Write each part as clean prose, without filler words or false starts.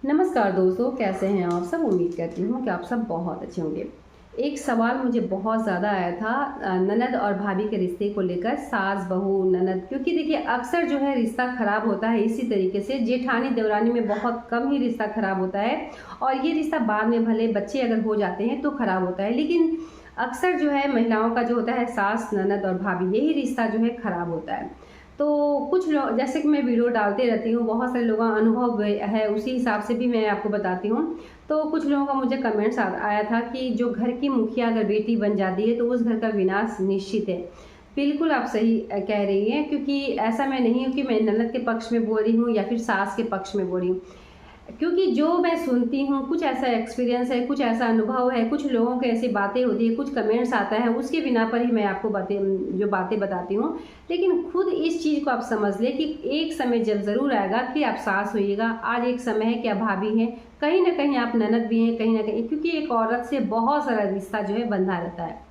नमस्कार दोस्तों, कैसे हैं आप सब। उम्मीद करती हूँ कि आप सब बहुत अच्छे होंगे। एक सवाल मुझे बहुत ज़्यादा आया था ननद और भाभी के रिश्ते को लेकर, सास बहू ननद, क्योंकि देखिए अक्सर जो है रिश्ता ख़राब होता है इसी तरीके से। जेठानी देवरानी में बहुत कम ही रिश्ता ख़राब होता है और ये रिश्ता बाद में भले बच्चे अगर हो जाते हैं तो ख़राब होता है, लेकिन अक्सर जो है महिलाओं का जो होता है सास ननद और भाभी, यही रिश्ता जो है ख़राब होता है। तो कुछ लोग, जैसे कि मैं वीडियो डालते रहती हूँ, बहुत सारे लोगों का अनुभव है, उसी हिसाब से भी मैं आपको बताती हूँ। तो कुछ लोगों का मुझे कमेंट्स आया था कि जो घर की मुखिया अगर बेटी बन जाती है तो उस घर का विनाश निश्चित है। बिल्कुल आप सही कह रही हैं, क्योंकि ऐसा मैं नहीं हूँ कि मैं ननद के पक्ष में बोल रही हूँ या फिर सास के पक्ष में बोल रही हूँ, क्योंकि जो मैं सुनती हूँ, कुछ ऐसा एक्सपीरियंस है, कुछ ऐसा अनुभव है, कुछ लोगों की ऐसी बातें होती है, कुछ कमेंट्स आता है, उसके बिना पर ही मैं आपको जो बातें बताती हूँ। लेकिन खुद इस चीज़ को आप समझ लें कि एक समय जब ज़रूर आएगा कि आप सास होइएगा। आज एक समय है कि आप भाभी हैं, कहीं ना कहीं आप ननद भी हैं, कहीं ना कहीं, क्योंकि एक औरत से बहुत सारा रिश्ता जो है बंधा रहता है।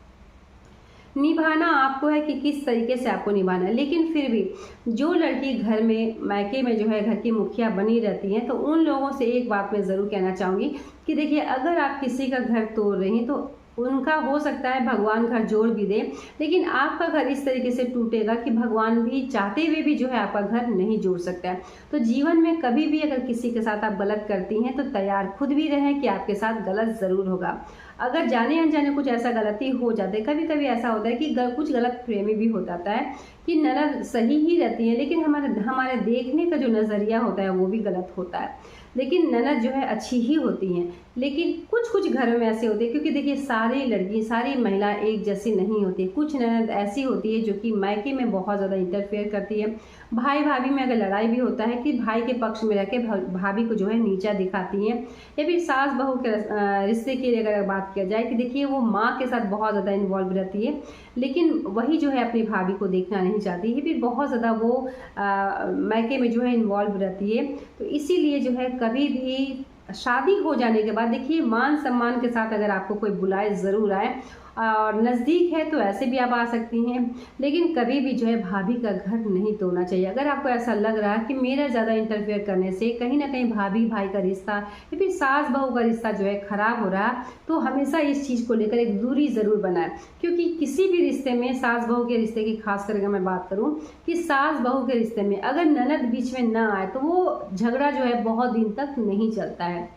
निभाना आपको है कि किस तरीके से आपको निभाना है। लेकिन फिर भी जो लड़की घर में, मायके में जो है घर की मुखिया बनी रहती हैं, तो उन लोगों से एक बात मैं ज़रूर कहना चाहूँगी कि देखिए अगर आप किसी का घर तोड़ रही हैं तो उनका हो सकता है भगवान घर जोड़ भी दे, लेकिन आपका घर इस तरीके से टूटेगा कि भगवान भी चाहते हुए भी जो है आपका घर नहीं जोड़ सकता है। तो जीवन में कभी भी अगर किसी के साथ आप गलत करती हैं तो तैयार खुद भी रहें कि आपके साथ गलत ज़रूर होगा। अगर जाने अनजाने कुछ ऐसा गलती हो जाता है, कभी कभी ऐसा होता है कि कुछ गलत प्रेमी भी हो जाता है कि ननद सही ही रहती है, लेकिन हमारे हमारे देखने का जो नज़रिया होता है वो भी गलत होता है। लेकिन ननद जो है अच्छी ही होती हैं, लेकिन कुछ कुछ घरों में ऐसे होते हैं, क्योंकि देखिए सारी लड़की, सारी महिला एक जैसी नहीं होती। कुछ ननद ऐसी होती है जो कि मायके में बहुत ज़्यादा इंटरफेयर करती है। भाई भाभी में अगर लड़ाई भी होता है कि भाई के पक्ष में रह के भाभी को जो है नीचा दिखाती हैं, या फिर सास बहू के रिश्ते की अगर बात किया जाए कि देखिए वो माँ के साथ बहुत ज़्यादा इन्वॉल्व रहती है, लेकिन वही जो है अपनी भाभी को देखना नहीं चाहती है, फिर बहुत ज़्यादा वो मायके में जो है इन्वॉल्व रहती है। तो इसीलिए जो है कभी भी शादी हो जाने के बाद देखिए मान सम्मान के साथ अगर आपको कोई बुलाए ज़रूर आए, और नज़दीक है तो ऐसे भी आप आ सकती हैं, लेकिन कभी भी जो है भाभी का घर नहीं तोड़ना चाहिए। अगर आपको ऐसा लग रहा है कि मेरा ज़्यादा इंटरफेयर करने से कहीं ना कहीं भाभी भाई का रिश्ता या फिर सास बहू का रिश्ता जो है ख़राब हो रहा, तो हमेशा इस चीज़ को लेकर एक दूरी ज़रूर बनाए। क्योंकि किसी भी रिश्ते में, सास बहू के रिश्ते की खास करके मैं बात करूँ कि सास बहू के रिश्ते में अगर ननद बीच में ना आए तो वो झगड़ा जो है बहुत दिन तक नहीं चलता है।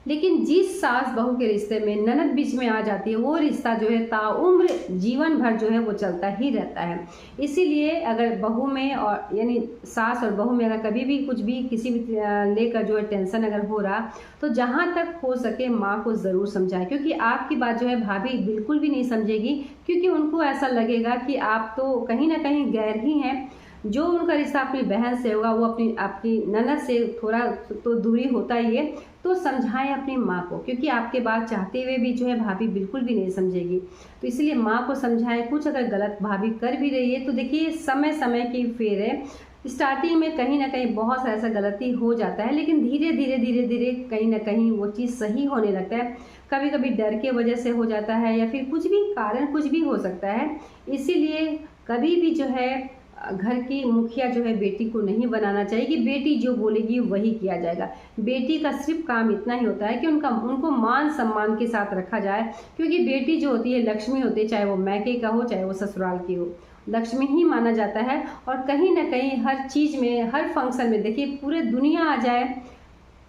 लेकिन जिस सास बहू के रिश्ते में ननद बीच में आ जाती है, वो रिश्ता जो है ताउम्र जीवन भर जो है वो चलता ही रहता है। इसीलिए अगर बहू में, और यानी सास और बहू में अगर कभी भी कुछ भी किसी भी लेकर जो है टेंशन अगर हो रहा, तो जहाँ तक हो सके माँ को ज़रूर समझाएं, क्योंकि आपकी बात जो है भाभी बिल्कुल भी नहीं समझेगी, क्योंकि उनको ऐसा लगेगा कि आप तो कहीं ना कहीं गैर ही हैं। जो उनका रिश्ता अपनी बहन से होगा वो अपनी आपकी ननद से थोड़ा तो दूरी होता ही है। तो समझाएं अपनी माँ को, क्योंकि आपके बात चाहते हुए भी जो है भाभी बिल्कुल भी नहीं समझेगी। तो इसलिए माँ को समझाएं। कुछ अगर गलत भाभी कर भी रही है तो देखिए समय समय की फेर है। स्टार्टिंग में कहीं ना कहीं बहुत सा ऐसा गलती हो जाता है, लेकिन धीरे धीरे धीरे धीरे कहीं ना कहीं वो चीज़ सही होने लगता है। कभी कभी डर के वजह से हो जाता है, या फिर कुछ भी कारण कुछ भी हो सकता है। इसीलिए कभी भी जो है घर की मुखिया जो है बेटी को नहीं बनाना चाहिए कि बेटी जो बोलेगी वही किया जाएगा। बेटी का सिर्फ काम इतना ही होता है कि उनको मान सम्मान के साथ रखा जाए, क्योंकि बेटी जो होती है लक्ष्मी होती है, चाहे वो मैके का हो चाहे वो ससुराल की हो, लक्ष्मी ही माना जाता है। और कहीं ना कहीं हर चीज़ में, हर फंक्शन में देखिए पूरे दुनिया आ जाए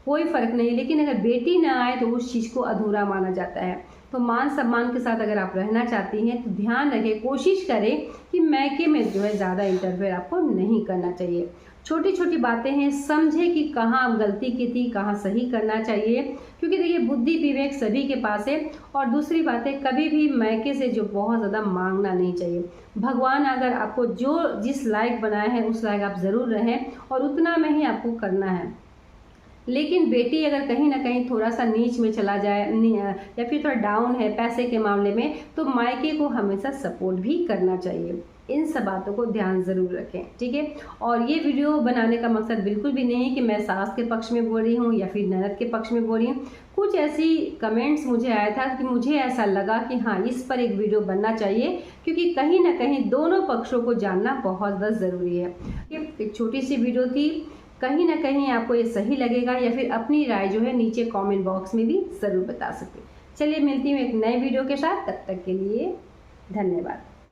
कोई फ़र्क नहीं, लेकिन अगर बेटी ना आए तो उस चीज़ को अधूरा माना जाता है। तो मान सम्मान के साथ अगर आप रहना चाहती हैं तो ध्यान रखें, कोशिश करें कि मैके में जो है ज़्यादा इंटरफेयर आपको नहीं करना चाहिए। छोटी छोटी बातें हैं, समझे कि कहाँ आप गलती की थी, कहाँ सही करना चाहिए, क्योंकि देखिए बुद्धि विवेक सभी के पास है। और दूसरी बात है, कभी भी मैके से जो बहुत ज़्यादा मांगना नहीं चाहिए। भगवान अगर आपको जो जिस लायक बनाए हैं उस लायक आप ज़रूर रहें, और उतना में ही आपको करना है। लेकिन बेटी अगर कहीं ना कहीं थोड़ा सा नीच में चला जाए या फिर थोड़ा डाउन है पैसे के मामले में, तो मायके को हमेशा सपोर्ट भी करना चाहिए। इन सब बातों को ध्यान ज़रूर रखें, ठीक है। और ये वीडियो बनाने का मकसद बिल्कुल भी नहीं है कि मैं सास के पक्ष में बोल रही हूँ या फिर ननद के पक्ष में बोल रही हूँ। कुछ ऐसी कमेंट्स मुझे आया था कि मुझे ऐसा लगा कि हाँ इस पर एक वीडियो बनना चाहिए, क्योंकि कहीं ना कहीं दोनों पक्षों को जानना बहुत ज़्यादा ज़रूरी है। एक छोटी सी वीडियो थी कहीं ना कहीं आपको ये सही लगेगा, या फिर अपनी राय जो है नीचे कमेंट बॉक्स में भी ज़रूर बता सकते हैं। चलिए मिलती हूँ एक नए वीडियो के साथ, तब तक के लिए धन्यवाद।